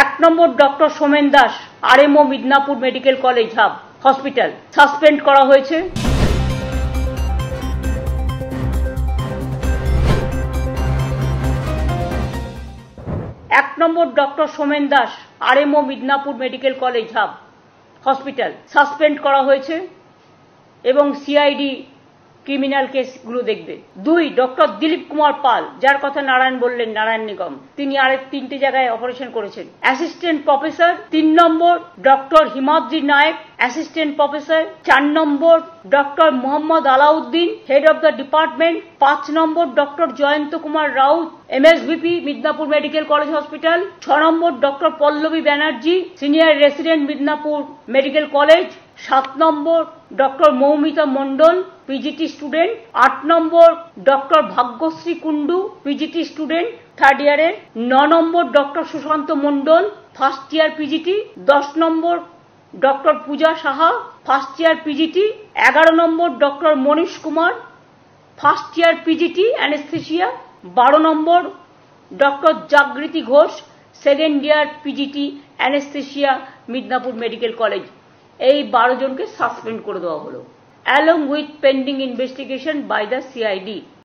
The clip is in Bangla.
এক number doctor Somen Das, RMO Midnapore medical college হাব হসপিটাল, সাসপেন্ড করা হয়েছে। এক number doctor Somen Das, RMO Midnapore medical college হাব হসপিটাল, সাসপেন্ড করা হয়েছে এবং সিআইডি ক্রিমিনাল কেসগুলো দেখবে। 2 ডক্টর দিলীপ কুমার পাল, যার কথা নারায়ণ বললেন, নারায়ণ নিগম, তিনি আরেক 3টে জায়গায় অপারেশন করেছেন, assistant professor. 3 number doctor Himadri Nayak, assistant professor. 4 number doctor Mohammad Alauddin, head of the department. 5 number doctor Jayanta Kumar Raut, MSVP Midnapore medical college hospital. 6 number doctor Pallabi Banerjee, senior resident Midnapore medical college. 7 number doctor Moumita Mondal, PGT student. 8 number doctor Bhagyashree Kundu, PGT student 3rd ইয়ারের। 9 number doctor Sushanta Mondal, 1st year PGT. 10 number doctor পূজা Saha, 1st year PGT. 11 number doctor Manish Kumar, 1st year PGT anaesthesia. 12 number doctor Jagriti Ghosh, 2nd year PGT anaesthesia Midnapore medical college. এই 12 জনকে সাসপেন্ড করে দেওয়া হলো, along with pending investigation by the CID.